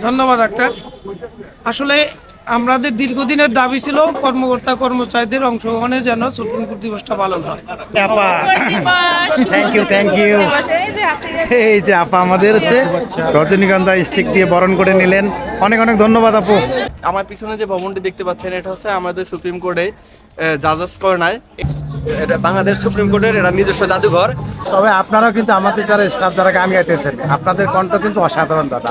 ধন্যবাদ ডাক্তার। আসলে আমাদের দীর্ঘদিনের দাবি ছিল কর্মকর্তা কর্মচারীদের অংশগ্রহণে যেন সুপ্রিম কোর্ট দিবসটা পালন হয়। আপা থ্যাংক ইউ এই যে আপা আমাদের হচ্ছে রজনীগন্ধা স্টিক দিয়ে বরণ করে নিলেন, অনেক অনেক ধন্যবাদ আপু। আমার পিছনে যে ভবনটি দেখতে পাচ্ছেন এটা হচ্ছে আমাদের সুপ্রিম কোর্টে জাজাস কর্নার। এটা বাংলাদেশ সুপ্রিম কোর্টের এটা নিজস্ব জাদুঘর। তবে আপনারাও কিন্তু আমাদের যারা স্টাফ যারা গান গাইতেছেন আপনাদের কণ্ঠ কিন্তু অসাধারণ দাদা।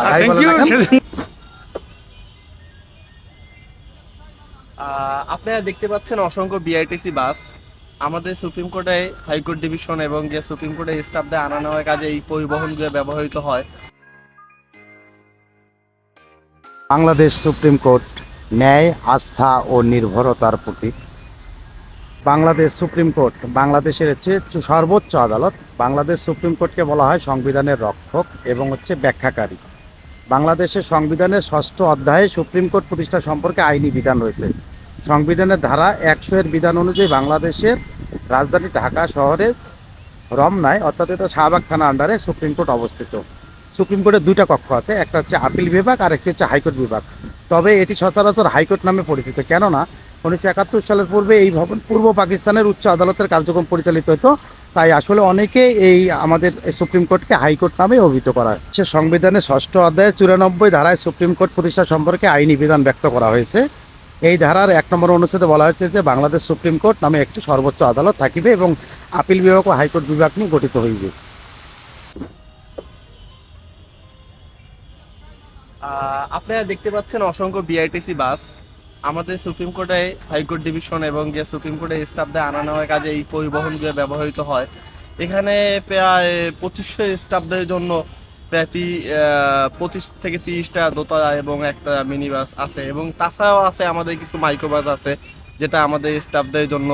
আপনারা দেখতে পাচ্ছেন অসংখ্য বিআরটিসি বাস আমাদের সুপ্রিম কোর্টে হাইকোর্ট ডিভিশন এবং যে সুপ্রিম কোর্টে স্টাফদের আনা নেওয়ার কাজে এই পরিবহনগুলো ব্যবহৃত হয়। বাংলাদেশ সুপ্রিম কোর্ট ন্যায়, আস্থা ও নির্ভরতার প্রতীক। বাংলাদেশ সুপ্রিম কোর্ট বাংলাদেশের হচ্ছে সর্বোচ্চ আদালত। বাংলাদেশ সুপ্রিম কোর্টকে বলা হয় সংবিধানের রক্ষক এবং হচ্ছে ব্যাখ্যাকারী। বাংলাদেশের সংবিধানের 6ষ্ঠ অধ্যায়ে সুপ্রিম কোর্ট প্রতিষ্ঠা সম্পর্কে আইনি বিধান রয়েছে। সংবিধানের ধারা 100 বিধান অনুযায়ী বাংলাদেশের রাজধানী ঢাকা শহরে রমনায় অর্থাৎ এটা শাহবাগ থানা আন্ডারে সুপ্রিম কোর্ট অবস্থিত। সুপ্রিম কোর্টের 2টা কক্ষ আছে, একটা হচ্ছে আপিল বিভাগ আর একটি হচ্ছে হাইকোর্ট বিভাগ। তবে এটি সচরাচর হাইকোর্ট নামে পরিচিত, কেননা 1971 সালের পূর্বে এই ভবন পূর্ব পাকিস্তানের উচ্চ আদালতের কার্যক্রম পরিচালিত হতো। তাই আসলে অনেকে এই আমাদের সুপ্রিম কোর্টকে হাইকোর্ট নামে অভিহিত করা হচ্ছে। সংবিধানের 6ষ্ঠ অধ্যায়ে 94 ধারায় সুপ্রিম কোর্ট প্রতিষ্ঠা সম্পর্কে আইনি বিধান ব্যক্ত করা হয়েছে। এই ধারার 1 নম্বর অনুচ্ছেদে বলা হয়েছে যে বাংলাদেশ সুপ্রিম কোর্ট নামে একটি সর্বোচ্চ আদালত থাকিবে এবং আপিল বিভাগ ও হাইকোর্ট বিভাগ নিয়ে গঠিত হইবে। আপনারা দেখতে পাচ্ছেন অসংখ্য বিআরটিসি বাস আমাদের সুপ্রিম কোর্টে হাইকোর্ট ডিভিশন এবং যে সুপ্রিম কোর্টে স্টাফদের আনা নেওয়ার কাজে এই পরিবহনগুলো ব্যবহৃত হয়। এখানে প্রায় 2500 স্টাফদের জন্য প্রায় 25 থেকে 30টা দোতলা এবং একটা মিনি বাস আছে, এবং তাছাড়াও আছে আমাদের কিছু মাইক্রো বাস আছে যেটা আমাদের স্টাফদের জন্য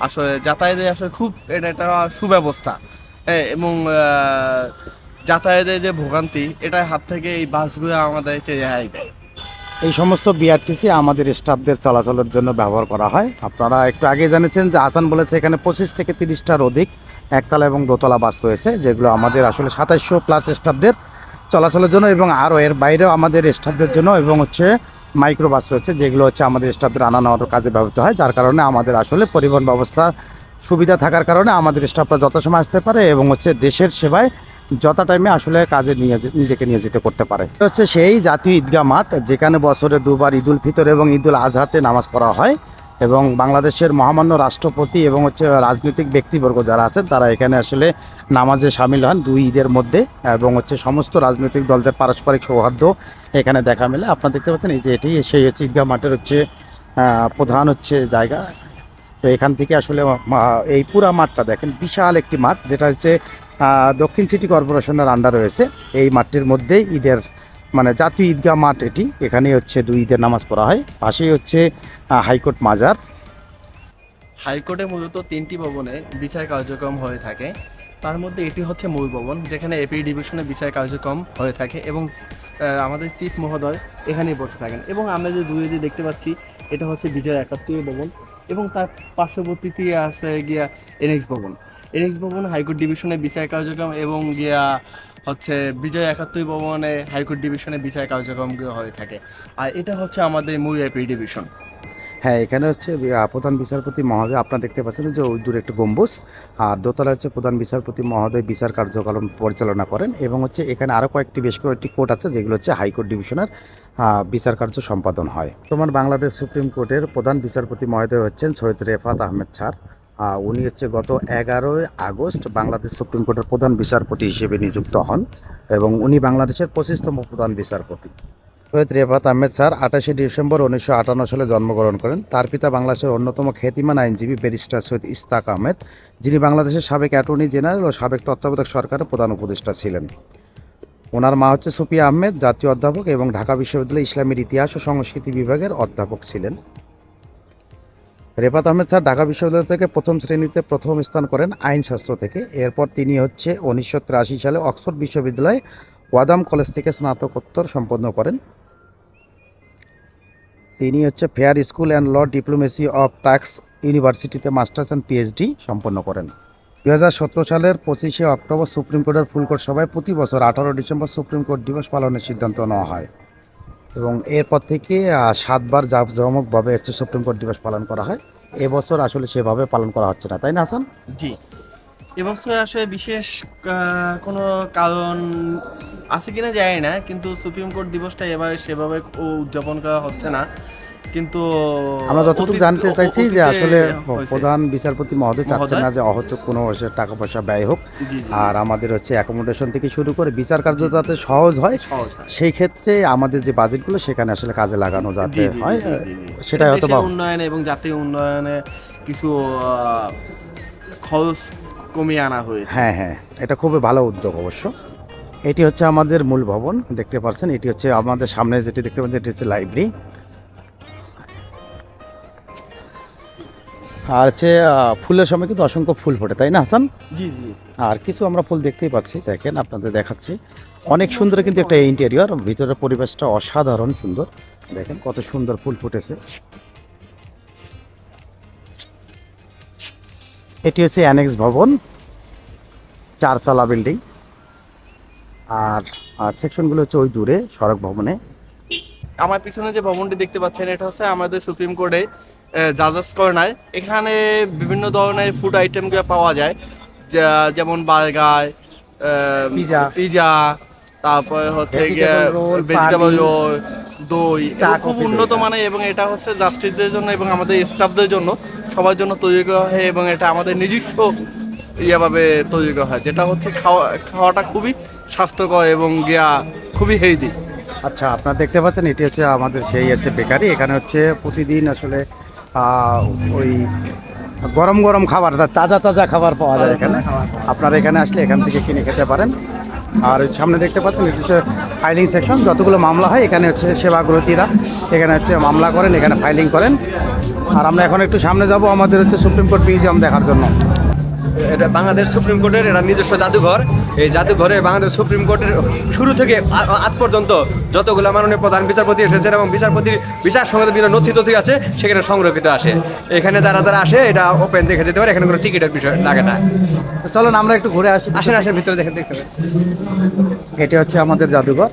আসলে যাতায়াতে আসলে খুব এটা একটা সুব্যবস্থা। হ্যাঁ, এবং যাতায়াতের যে ভোগান্তি এটার হাত থেকে এই বাসগুলো আমাদেরকে রেহাই দেয়। এই সমস্ত বিআরটিসি আমাদের স্টাফদের চলাচলের জন্য ব্যবহার করা হয়। আপনারা একটু আগে জেনেছেন যে আসান বলেছে এখানে 25 থেকে 30টার অধিক একতলা এবং দোতলা বাস রয়েছে, যেগুলো আমাদের আসলে 2700 প্লাস স্টাফদের চলাচলের জন্য এবং আরও এর বাইরেও আমাদের স্টাফদের জন্য এবং হচ্ছে মাইক্রো বাস রয়েছে, যেগুলো হচ্ছে আমাদের স্টাফদের আনা নেওয়ার কাজে ব্যবহৃত হয়। যার কারণে আমাদের আসলে পরিবহন ব্যবস্থার সুবিধা থাকার কারণে আমাদের স্টাফরা যত সময় আসতে পারে এবং হচ্ছে দেশের সেবায় যত টাইমে আসলে কাজে নিজেকে নিয়োজিত করতে পারে। হচ্ছে সেই জাতীয় ঈদগাহ মাঠ যেখানে বছরে 2বার ঈদুল ফিতর এবং ঈদুল আজহাতে নামাজ পড়া হয় এবং বাংলাদেশের মহামান্য রাষ্ট্রপতি এবং হচ্ছে রাজনৈতিক ব্যক্তিবর্গ যারা আছেন তারা এখানে আসলে নামাজে সামিল হন 2 ঈদের মধ্যে এবং হচ্ছে সমস্ত রাজনৈতিক দলদের পারস্পরিক সৌহার্দ্য এখানে দেখা মেলে। আপনারা দেখতে পাচ্ছেন এই যে এটি সেই হচ্ছে ঈদগাহ মাঠের হচ্ছে প্রধান হচ্ছে জায়গা। তো এখান থেকে আসলে এই পুরা মাঠটা দেখেন, বিশাল একটি মাঠ যেটা হচ্ছে দক্ষিণ সিটি কর্পোরেশনের আন্ডারে রয়েছে। এই মাঠটির মধ্যেই ঈদের মানে জাতীয় ঈদগাহ মাঠ এটি, এখানেই হচ্ছে 2 ঈদের নামাজ পড়া হয়। পাশেই হচ্ছে হাইকোর্ট মাজার। হাইকোর্টে মূলত 3টি ভবনে বিচার কার্যক্রম হয়ে থাকে, তার মধ্যে এটি হচ্ছে মূল ভবন যেখানে এপি ডিভিশনে বিচার কার্যক্রম হয়ে থাকে এবং আমাদের চিফ মহোদয় এখানেই বসে থাকেন। এবং আমরা যে দূরে যে দেখতে পাচ্ছি এটা হচ্ছে বিজয় 71 ভবন এবং তার পার্শ্ববর্তীতে আছে গিয়া এনএক্স ভবন। এনএক্স ভবন হাইকোর্ট ডিভিশনে বিচার কার্যক্রম এবং গিয়া হচ্ছে বিজয় 71 ভবনে হাইকোর্ট ডিভিশনে বিচার কার্যক্রমগুলো হয়ে থাকে। আর এটা হচ্ছে আমাদের মূল এপি ডিভিশন। হ্যাঁ, এখানে হচ্ছে প্রধান বিচারপতি মহোদয়, আপনারা দেখতে পাচ্ছেন যে ওই দূরে একটু গম্বুজ, আর দোতলা হচ্ছে প্রধান বিচারপতি মহোদয় বিচার কার্যক্রম পরিচালনা করেন এবং হচ্ছে এখানে আরও বেশ কয়েকটি কোর্ট আছে যেগুলো হচ্ছে হাইকোর্ট ডিভিশনের বিচার কার্য সম্পাদন হয়। তোমার বাংলাদেশ সুপ্রিম কোর্টের প্রধান বিচারপতি মহোদয় হচ্ছেন সৈয়দ রেফাত আহমেদ স্যার। উনি হচ্ছে গত 11ই আগস্ট বাংলাদেশ সুপ্রিম কোর্টের প্রধান বিচারপতি হিসেবে নিযুক্ত হন এবং উনি বাংলাদেশের 25তম প্রধান বিচারপতি। সৈয়দ রেফাত আহমেদ স্যার 28শে ডিসেম্বর 1958 সালে জন্মগ্রহণ করেন। তার পিতা বাংলাদেশের অন্যতম খ্যাতিমান আইনজীবী ব্যারিস্টার সৈয়দ ইশতাক আহমেদ, যিনি বাংলাদেশের সাবেক অ্যাটর্নি জেনারেল ও সাবেক তত্ত্বাবধায়ক সরকারের প্রধান উপদেষ্টা ছিলেন। ওনার মা হচ্ছে সুফিয়া আহমেদ, জাতীয় অধ্যাপক এবং ঢাকা বিশ্ববিদ্যালয়ের ইসলামের ইতিহাস ও সংস্কৃতি বিভাগের অধ্যাপক ছিলেন। রেফাত আহমেদ স্যার ঢাকা বিশ্ববিদ্যালয় থেকে প্রথম শ্রেণীতে প্রথম স্থান করেন আইনশাস্ত্র থেকে। এরপর তিনি হচ্ছে 1983 সালে অক্সফোর্ড বিশ্ববিদ্যালয় ওয়াদাম কলেজ থেকে স্নাতকোত্তর সম্পন্ন করেন। তিনি হচ্ছে fair school and law diplomacy of Tufts ইউনিভার্সিটিতে মাস্টার্স অ্যান্ড পিএইচডি সম্পন্ন করেন। 2017 সালের 25শে অক্টোবর সুপ্রিম কোর্টের ফুল কোর্ট সভায় প্রতি বছর 18 ডিসেম্বর সুপ্রিম কোর্ট দিবস পালনের সিদ্ধান্ত নেওয়া হয় এবং এরপর থেকে 7বার জাঁকজমকভাবে হচ্ছে সুপ্রিম কোর্ট দিবস পালন করা হয়। এবছর আসলে সেভাবে পালন করা হচ্ছে না, তাই না হাসান? জি, এবছর আসলে বিশেষ কোনো কারণ আছে কিনা জানি না, কিন্তু সুপ্রিম কোর্ট দিবসটা এবার সেভাবে উদযাপন করা হচ্ছে না। কিন্তু আমরা যতটুকু জানতে চাইছি যে অতীতে আসলে হয়েছে। প্রধান বিচারপতি মহোদয় চাচ্ছেন না যে অহেতুক কোনো টাকা পয়সা ব্যয় হোক, জি, জি, আর আমাদের হচ্ছে অ্যাকোমোডেশন থেকে শুরু করে বিচার কার্য যাতে সহজ হয়, সহজ হয়। সেই ক্ষেত্রে আমাদের যে বাজেটগুলো সেখানে আসলে কাজে লাগানো যাতে জি, জি, হয়, জি, জি, জি। সেটাই হয়তো বা দেশের উন্নয়নে এবং জাতীয় উন্নয়নে কিছু খরচ কমিয়ে আনা হয়েছে। হ্যাঁ হ্যাঁ, এটা খুবই ভালো উদ্যোগ অবশ্য। এটি হচ্ছে আমাদের মূল ভবন, দেখতে পাচ্ছেন। এটি হচ্ছে আমাদের সামনে যেটি দেখতে পাচ্ছেন, এটি হচ্ছে লাইব্রেরি। আর হচ্ছে ফুলের সময় কিন্তু অসংখ্য ফুল ফোটে, তাই না হাসান? জি, জি। আর কিছু আমরা ফুল দেখতেই পাচ্ছি, দেখেন আপনাদের দেখাচ্ছি। অনেক সুন্দর কিন্তু একটা ইন্টেরিয়র, ভিতরের পরিবেশটা অসাধারণ সুন্দর। দেখেন কত সুন্দর ফুল ফুটেছে। এটি হচ্ছে অ্যানেক্স ভবন, 4 তলা বিল্ডিং। আর সেকশনগুলো হচ্ছে ওই দূরে সড়ক ভবনে। আমার পিছনে যে ভবনটি দেখতে পাচ্ছেন, এটা হচ্ছে আমাদের সুপ্রিম কোর্টে জাজাস কর্নার। এখানে বিভিন্ন ধরনের ফুড আইটেমগুলো পাওয়া যায়, যেমন বার্গার, পিজা, তারপরে হচ্ছে গিয়ে Vegetable roll, ভেজিটেবল পানি, রোল, দই। চা, এগুলো খুব কফি উন্নত রয়েছে। মানের, এবং এটা হচ্ছে জাস্টিসদের জন্য এবং আমাদের স্টাফদের জন্য, সবার জন্য তৈরি করা হয়, এবং এটা আমাদের নিজস্ব ইয়েভাবে তৈরি করা হয়, যেটা হচ্ছে খাওয়াটা খুবই স্বাস্থ্যকর এবং খুবই হেলদি। আচ্ছা, আপনারা দেখতে পাচ্ছেন এটি হচ্ছে আমাদের সেই হচ্ছে বেকারি। এখানে হচ্ছে প্রতিদিন আসলে ওই গরম গরম খাবার, তাজা তাজা খাবার পাওয়া যায় এখানে। আপনারা এখানে আসলে এখান থেকে কিনে খেতে পারেন। আর ওই সামনে দেখতে পাচ্ছেন এটি হচ্ছে ফাইলিং সেকশন। যতগুলো মামলা হয় এখানে হচ্ছে সেবাগ্রহীরা এখানে হচ্ছে মামলা করেন, এখানে ফাইলিং করেন। আর আমরা এখন একটু সামনে যাব আমাদের হচ্ছে সুপ্রিম কোর্ট মিউজিয়াম দেখার জন্য। এটা বাংলাদেশ সুপ্রিম কোর্টের এটা নিজস্ব জাদুঘর। এই জাদুঘরে বাংলাদেশ সুপ্রিম কোর্টের শুরু থেকে আজ পর্যন্ত যতগুলো মাননীয় প্রধান বিচারপতি এসেছেন এবং বিচারপতির বিচার সংক্রান্ত বিভিন্ন নথি আছে সেখানে সংরক্ষিত আসে। এখানে যারা আসে এটা ওপেন দেখে যেতে পারে, এখানে কোনো টিকিটের বিষয় লাগে না। তো চলুন আমরা একটু ঘুরে আসি। আসেন ভিতরে দেখতে পারেন। এটি হচ্ছে আমাদের জাদুঘর।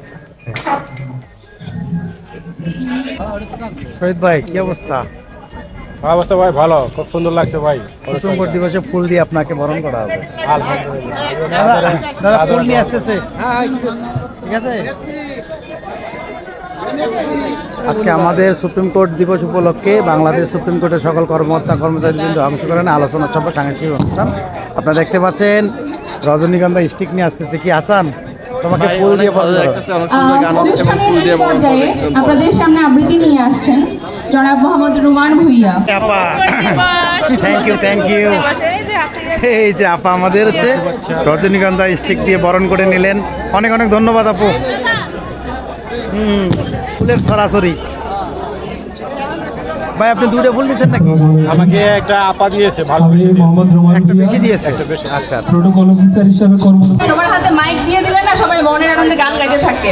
শহীদ ভাই, কি অবস্থা? অবস্থা ভাই ভালো, খুব সুন্দর লাগছে ভাই। সুপ্রিম কোর্ট দিবসে ফুল দিয়ে আপনাকে বরণ করা হবে। আলহামদুলিল্লাহ। দাদা ফুল নিয়ে আসতেছে। ঠিক আছে। আজকে আমাদের সুপ্রিম কোর্ট দিবস উপলক্ষে বাংলাদেশ সুপ্রিম কোর্টের সকল কর্মকর্তা কর্মচারীবৃন্দ অংশগ্রহণে আলোচনা সভা সাংস্কৃতিক অনুষ্ঠান। আপনারা দেখতে পাচ্ছেন রজনীগন্ধা স্টিক নিয়ে আসতেছে। কি হাসান, তোমাকে ফুল দিয়ে বরণ করা হবে। অনেক সুন্দর গান হচ্ছে এবং ফুল দিয়ে বরণ পর্যায়ে করেছেন। আপনাদের সামনে আবৃত্তি নিয়ে আসছেন জনাব মোহাম্মদ রুমান ভুইয়া। আপা, থ্যাংক ইউ। এই যে আপা আমাদের হচ্ছে রজনীগন্ধা স্টিক দিয়ে বরণ করে নিলেন। অনেক অনেক ধন্যবাদ আপু। ফুলের ছড়াছড়ি। ভাই আপনি দুটো ফুল নিয়েছেন নাকি? আমাকে একটা আপা দিয়েছে, ভালো একটা বেশি দিয়েছে। আচ্ছা, প্রোটোকল অফিসার হিসেবে কর্মরত। সবার হাতে মাইক দিয়ে দিলেন না, সবাই মনের আনন্দে গান গাইতে থাকে।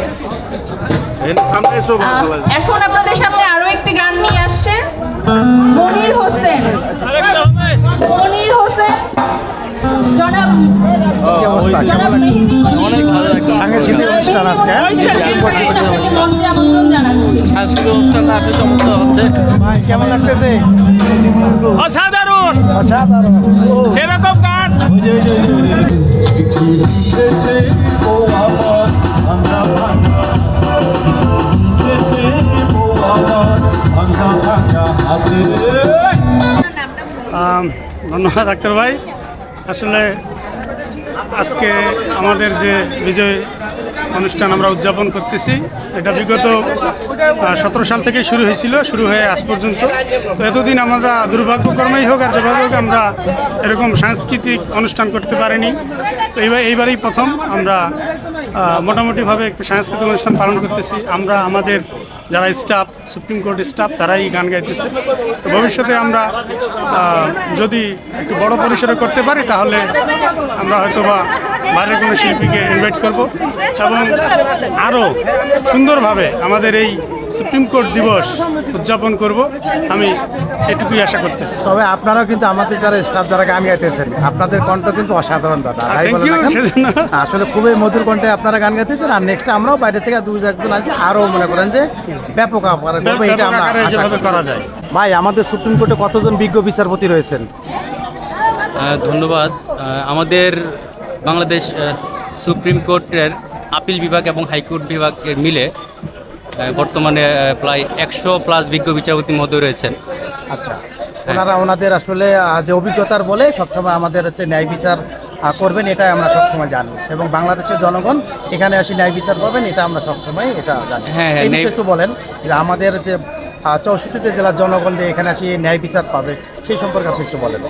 এখন আপনাদের সামনে আরো একটি গান নিয়ে আসছে মনির হোসেন। মনির হোসেন জনাব কি অবস্থা? জনাব মেহেদী মনির। সাংস্কৃতিক অনুষ্ঠান আজকে, হ্যাঁ? আপনাকে মঞ্চে আমন্ত্রণ জানাচ্ছি। সাংস্কৃতিক অনুষ্ঠানটা আসলে চমৎকার হচ্ছে। ভাই কেমন লাগতেছে? অসাধারণ অসাধারণ। সেরকম গান। ধন্যবাদ ডাক্তার ভাই। আসলে আজকে আমাদের যে বিজয় অনুষ্ঠান আমরা উদযাপন করতেছি, এটা বিগত 17 সাল থেকে শুরু হয়ে আজ পর্যন্ত। তো এতদিন আমরা দুর্ভাগ্যক্রমেই হোক আর যেভাবে হোক আমরা এরকম সাংস্কৃতিক অনুষ্ঠান করতে পারিনি। তো এইবারেই প্রথম আমরা মোটামুটিভাবে একটু সাংস্কৃতিক অনুষ্ঠান পালন করতেছি। আমরা আমাদের যারা স্টাফ, সুপ্রিম কোর্ট স্টাফ, তারাই গান গাইতেছে। তো ভবিষ্যতে আমরা যদি একটু বড় পরিসরে করতে পারি তাহলে আমরা হয়তোবা বাইরের কোনো শিল্পীকে ইনভাইট করব এবং আরও সুন্দরভাবে আমাদের এই সুপ্রিম কোর্ট দিবস উদযাপন করব, আমি এটুকুই আশা করতেছি। তবে আপনারাও কিন্তু আমাদের যারা স্টাফ যারা গান গাইতেছেন, আপনাদের কণ্ঠ কিন্তু অসাধারণ দাদা। তাই Thank বলে you, রাখেন। সেজন্য। আসলে খুবই মধুর কণ্ঠে আপনারা গান গাইতেছেন। আর নেক্সট আমরাও বাইরে থেকে দুই একজন আছে, আরও মনে করেন যে ব্যাপক আকারে করবো, এটা ব্যাপক আমরা আকারে আশা যেভাবে করি। করা যায়। ভাই, আমাদের সুপ্রিম কোর্টে কতজন বিজ্ঞ বিচারপতি রয়েছেন? ধন্যবাদ। আমাদের বাংলাদেশ সুপ্রিম কোর্টের আপিল বিভাগ এবং হাইকোর্ট বিভাগের মিলে বর্তমানে প্রায় 100+ বিজ্ঞ বিচারপতি মহোদয় রয়েছেন। আচ্ছা, ওনারা ওনাদের আসলে যে অভিজ্ঞতার বলে সবসময় আমাদের হচ্ছে ন্যায় বিচার করবেন, এটাই আমরা সবসময় জানি। এবং বাংলাদেশের জনগণ এখানে আসি ন্যায় বিচার পাবেন, এটা আমরা সবসময় এটা জানি। হ্যাঁ, এই বিষয়ে ন্যায়- একটু বলেন যে আমাদের যে 64টি জেলার জনগণ যে এখানে আসি ন্যায় বিচার পাবে, সেই সম্পর্কে আপনি একটু বলেন।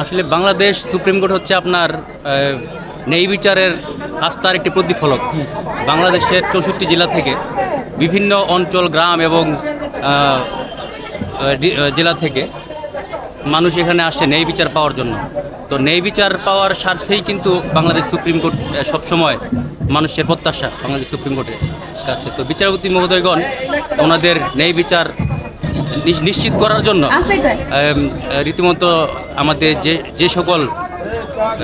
আসলে বাংলাদেশ সুপ্রিম কোর্ট হচ্ছে আপনার ন্যায় বিচারের আস্থার একটি প্রতিফলক। বাংলাদেশের 64 জেলা থেকে বিভিন্ন অঞ্চল, গ্রাম এবং জেলা থেকে মানুষ এখানে আসে ন্যায় বিচার পাওয়ার জন্য। তো ন্যায় বিচার পাওয়ার স্বার্থেই কিন্তু বাংলাদেশ সুপ্রিম কোর্ট সবসময় মানুষের প্রত্যাশা বাংলাদেশ সুপ্রিম কোর্টের কাছে। তো বিচারপতি মহোদয়গণ ওনাদের ন্যায় বিচার নিশ্চিত করার জন্য রীতিমতো আমাদের যে সকল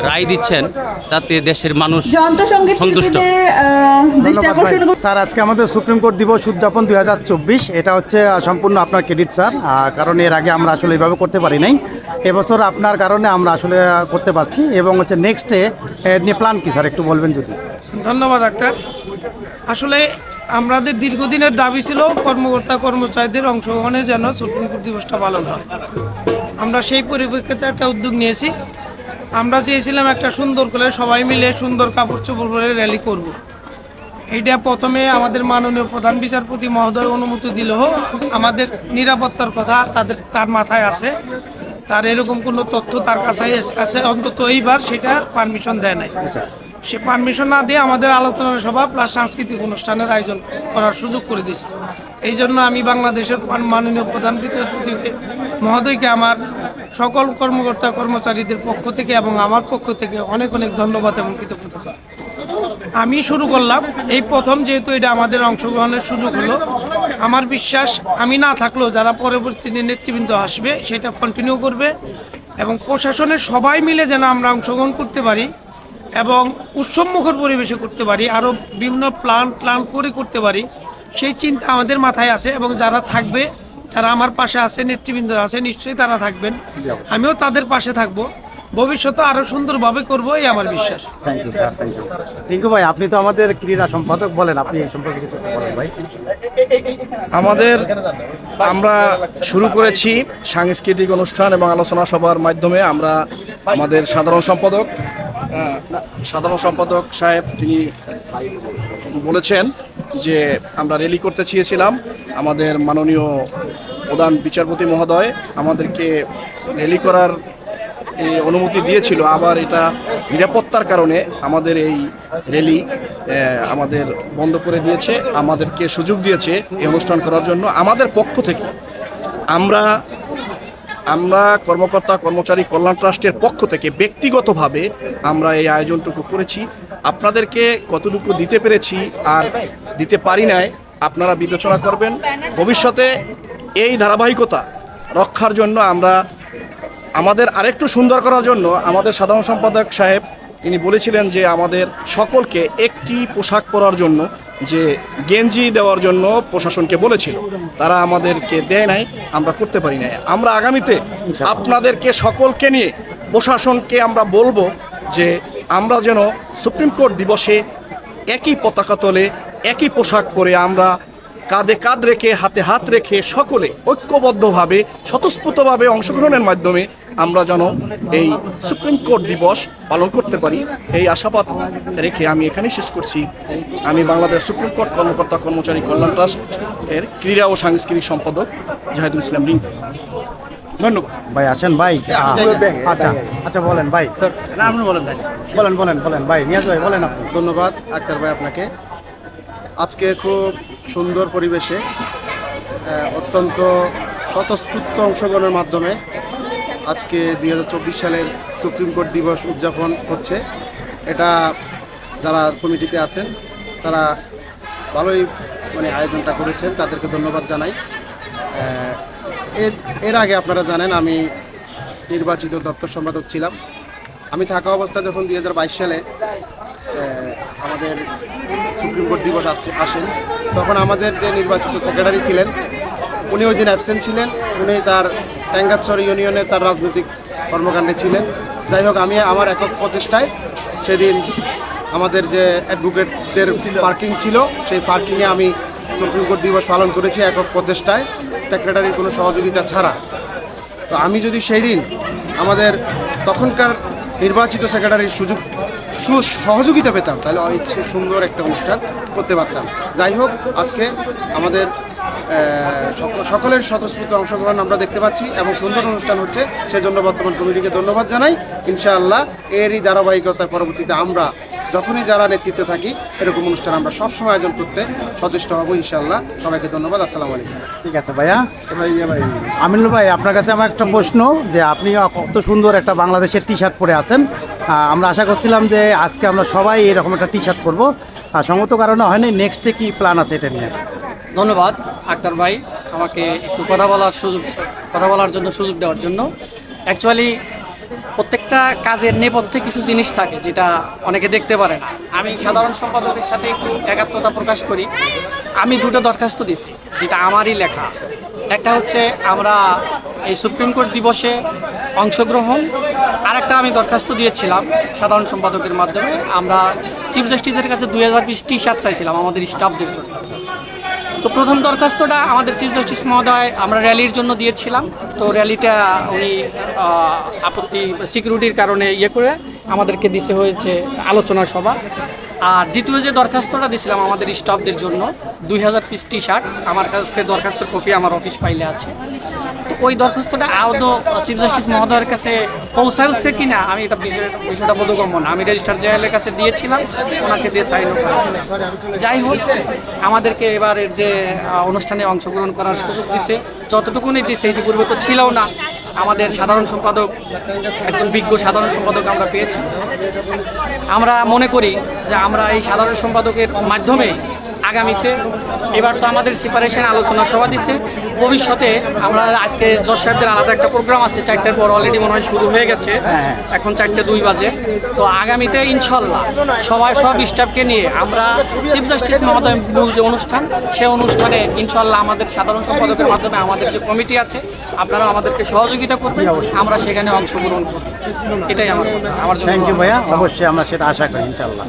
রায় দিচ্ছেন তাতে দেশের মানুষ যন্ত্রসঙ্গীত সন্তুষ্ট। শিল্পীদের দৃষ্টি ধন্যবাদ ভাই। আকর্ষণ করছি। স্যার, আজকে আমাদের সুপ্রিম কোর্ট দিবস উদযাপন 2024, এটা হচ্ছে সম্পূর্ণ আপনার ক্রেডিট স্যার, কারণ এর আগে আমরা আসলে এইভাবে করতে পারি নাই। এবছর আপনার কারণে আমরা আসলে করতে পারছি। এবং হচ্ছে নেক্সটে নিয়ে প্ল্যান কি স্যার, একটু বলবেন যদি। ধন্যবাদ ডাক্তার। আসলে আমাদের দীর্ঘদিনের দাবি ছিল কর্মকর্তা কর্মচারীদের অংশগ্রহণে যেন সুপ্রিম কোর্ট দিবসটা পালন হয়। আমরা সেই পরিপ্রেক্ষিতে একটা উদ্যোগ নিয়েছি। আমরা চেয়েছিলাম একটা সুন্দর করে সবাই মিলে সুন্দর কাপড় চোপড় পরে র্যালি করব। এইটা প্রথমে আমাদের মাননীয় প্রধান বিচারপতি মহোদয় অনুমতি দিল। আমাদের নিরাপত্তার কথা তার মাথায় আছে, তার এরকম কোনো তথ্য তার কাছে আছে, অন্তত এইবার সেটা পারমিশন দেয় নাই। সে পারমিশন না দিয়ে আমাদের আলোচনা সভা প্লাস সাংস্কৃতিক অনুষ্ঠানের আয়োজন করার সুযোগ করে দিয়েছে। এই জন্য আমি বাংলাদেশের মাননীয় প্রধান বিচারপতি মহোদয়কে আমার সকল কর্মকর্তা কর্মচারীদের পক্ষ থেকে এবং আমার পক্ষ থেকে অনেক অনেক ধন্যবাদ এবং কৃতজ্ঞতা জানাই। আমি শুরু করলাম এই প্রথম, যেহেতু এটা আমাদের অংশগ্রহণের সুযোগ হলো। আমার বিশ্বাস আমি না থাকলেও যারা পরবর্তী নেতৃবৃন্দ আসবে সেটা কন্টিনিউ করবে এবং প্রশাসনের সবাই মিলে যেন আমরা অংশগ্রহণ করতে পারি এবং উৎসবমুখর পরিবেশে করতে পারি, আরও বিভিন্ন প্ল্যান করে করতে পারি, সেই চিন্তা আমাদের মাথায় আছে। এবং যারা থাকবে, যারা আমার পাশে আছে, নেতৃবৃন্দ আছে, নিশ্চয়ই তারা থাকবেন, আমিও তাদের পাশে থাকবো। ভবিষ্যতে আরও সুন্দরভাবে করবো, এই আমার বিশ্বাস। Thank you sir, thank you. Tinku ভাই, আপনি তো আমাদের ক্রীড়া সম্পাদক, বলেন আপনি এই সম্পর্কে কিছু বলেন ভাই। আমরা শুরু করেছি সাংস্কৃতিক অনুষ্ঠান এবং আলোচনা সভার মাধ্যমে। আমরা আমাদের সাধারণ সম্পাদক সাহেব তিনি বলেছেন যে আমরা র্যালি করতে চেয়েছিলাম। আমাদের মাননীয় প্রধান বিচারপতি মহোদয় আমাদেরকে র্যালি করার অনুমতি দিয়েছিল। আবার এটা নিরাপত্তার কারণে আমাদের এই র্যালি আমাদের বন্ধ করে দিয়েছে, আমাদেরকে সুযোগ দিয়েছে এই অনুষ্ঠান করার জন্য। আমাদের পক্ষ থেকে আমরা কর্মকর্তা কর্মচারী কল্যাণ ট্রাস্টের পক্ষ থেকে ব্যক্তিগতভাবে আমরা এই আয়োজনটুকু করেছি। আপনাদেরকে কতটুকু দিতে পেরেছি আর দিতে পারি নাই আপনারা বিবেচনা করবেন। ভবিষ্যতে এই ধারাবাহিকতা রক্ষার জন্য আমাদের আরেকটু সুন্দর করার জন্য আমাদের সাধারণ সম্পাদক সাহেব তিনি বলেছিলেন যে আমাদের সকলকে একটি পোশাক পরার জন্য, যে গেঞ্জি দেওয়ার জন্য প্রশাসনকে বলেছিল, তারা আমাদেরকে দেয় নাই, আমরা করতে পারি নাই। আমরা আগামীতে আপনাদেরকে সকলকে নিয়ে প্রশাসনকে আমরা বলবো যে আমরা যেন সুপ্রিম কোর্ট দিবসে একই পতাকা তলে একই পোশাক পরে আমরা কাঁধে কাঁধ রেখে হাতে হাত রেখে সকলে ঐক্যবদ্ধভাবে স্বতঃস্ফূর্তভাবে অংশগ্রহণের মাধ্যমে আমরা যেন এই সুপ্রিম কোর্ট দিবস পালন করতে পারি, এই আশাবাদ রেখে আমি এখানেই শেষ করছি। আমি বাংলাদেশ সুপ্রিম কোর্ট কর্মকর্তা কর্মচারী কল্যাণ ট্রাস্ট এর ক্রীড়া ও সাংস্কৃতিক সম্পাদক জাহিদুল ইসলাম রিঙ্কু। ধন্যবাদ ভাই। আসেন ভাই। আচ্ছা বলেন ভাই। বলেন ভাই, নিয়াজ ভাই বলেন আপনি। ধন্যবাদ আক্তার ভাই আপনাকে। আজকে খুব সুন্দর পরিবেশে অত্যন্ত স্বতঃস্ফূর্ত অংশগ্রহণের মাধ্যমে আজকে 2024 সালের সুপ্রিম কোর্ট দিবস উদযাপন হচ্ছে। এটা যারা কমিটিতে আছেন তারা ভালোই মানে আয়োজনটা করেছেন, তাদেরকে ধন্যবাদ জানাই। এর আগে আপনারা জানেন আমি নির্বাচিত দপ্তর সম্পাদক ছিলাম। আমি থাকা অবস্থা যখন 2022 সালে আমাদের সুপ্রিম কোর্ট দিবস আসেন, তখন আমাদের যে নির্বাচিত সেক্রেটারি ছিলেন উনি ওই দিন অ্যাবসেন্ট ছিলেন। উনি তার ট্যাঙ্গারচর ইউনিয়নে তার রাজনৈতিক কর্মকাণ্ডে ছিলেন। যাই হোক, আমি আমার একক প্রচেষ্টায় সেদিন আমাদের যে অ্যাডভোকেটদের পার্কিং ছিল সেই পার্কিংয়ে আমি সুপ্রিম কোর্ট দিবস পালন করেছি একক প্রচেষ্টায়, সেক্রেটারির কোনো সহযোগিতা ছাড়া। তো আমি যদি সেই দিন আমাদের তখনকার নির্বাচিত সেক্রেটারির সহযোগিতা পেতাম তাহলে ইচ্ছে সুন্দর একটা অনুষ্ঠান করতে পারতাম। যাই হোক, আজকে আমাদের সকলের স্বতঃস্ফূর্ত অংশগ্রহণ আমরা দেখতে পাচ্ছি এবং সুন্দর অনুষ্ঠান হচ্ছে, সেজন্য বর্তমান কমিটিকে ধন্যবাদ জানাই। ইনশাআল্লাহ এরই ধারাবাহিকতার পরবর্তীতে আমরা যখনই যারা নেতৃত্বে থাকি এরকম অনুষ্ঠান আমরা সবসময় আয়োজন করতে সচেষ্ট হব ইনশাআল্লাহ। সবাইকে ধন্যবাদ। আসসালামু আলাইকুম। ঠিক আছে ভাইয়া। আমিনুল ভাই, আপনার কাছে আমার একটা প্রশ্ন, যে আপনি কত সুন্দর একটা বাংলাদেশের টি শার্ট পরে আছেন। আমরা আশা করছিলাম যে আজকে আমরা সবাই এরকম একটা টি শার্ট পরবো, আর সঙ্গত কারণে হয়নি। নেক্সটে কি প্ল্যান আছে এটা নিয়ে? ধন্যবাদ আক্তার ভাই আমাকে একটু কথা বলার জন্য সুযোগ দেওয়ার জন্য। অ্যাকচুয়ালি প্রত্যেকটা কাজের নেপথ্যে কিছু জিনিস থাকে যেটা অনেকে দেখতে পারে না। আমি সাধারণ সম্পাদকের সাথে একটু একাত্মতা প্রকাশ করি। আমি দুটো দরখাস্ত দিছি যেটা আমারই লেখা। একটা হচ্ছে আমরা এই সুপ্রিম কোর্ট দিবসে অংশগ্রহণ, আর একটা আমি দরখাস্ত দিয়েছিলাম সাধারণ সম্পাদকের মাধ্যমে। আমরা চিফ জাস্টিসের কাছে 2020 টি শার্ট চাইছিলাম আমাদের স্টাফদের জন্য। তো প্রথম দরখাস্তটা আমাদের চিফ জাস্টিস মহোদয় আমরা র্যালির জন্য দিয়েছিলাম। তো র্যালিটা উনি আপত্তি সিকিউরিটির কারণে করে আমাদেরকে দিতে হয়েছে আলোচনা সভা। আর দ্বিতীয় যে দরখাস্তটা দিয়েছিলাম আমাদের স্টাফদের জন্য 2000 পিস টি শার্ট, আমার কাছে দরখাস্তের কপি আমার অফিস ফাইলে আছে। তো ওই দরখাস্তটা আদৌ চিফ জাস্টিস মহোদয়ের কাছে পৌঁছাচ্ছে কি না আমি এটা বিষয়টা বোধগম্য না। আমি রেজিস্ট্রার জেনারেলের কাছে দিয়েছিলাম, ওনাকে দিয়ে সাইনও করেছিলাম। যাই হোক, আমাদেরকে এবারের যে অনুষ্ঠানে অংশগ্রহণ করার সুযোগ দিছে, যতটুকুনি দিছে ইতিপূর্বে তো ছিলও না। আমাদের সাধারণ সম্পাদক, একজন বিজ্ঞ সাধারণ সম্পাদক আমরা পেয়েছি। আমরা মনে করি যে আমরা এই সাধারণ সম্পাদকের মাধ্যমে আগামীতে, এবার তো আমাদের সেপারেশন আলোচনা সভা দিছে, ভবিষ্যতে আমরা আজকে জজ সাহেবদের আলাদা একটা প্রোগ্রাম আছে 4টার পর, অলরেডি মনে হয় শুরু হয়ে গেছে, এখন 4:02 বাজে। তো আগামীতে ইনশাল্লাহ সব স্টাফকে নিয়ে আমরা চিফ জাস্টিস মহোদয় মূল যে অনুষ্ঠান, সে অনুষ্ঠানে ইনশাল্লাহ আমাদের সাধারণ সম্পাদকের মাধ্যমে আমাদের যে কমিটি আছে আপনারা আমাদেরকে সহযোগিতা করবেন, আমরা সেখানে অংশগ্রহণ করব। এটাই আমার জন্য। থ্যাংক ইউ ভাইয়া, অবশ্যই আমরা সেটা আশা করি ইনশাআল্লাহ।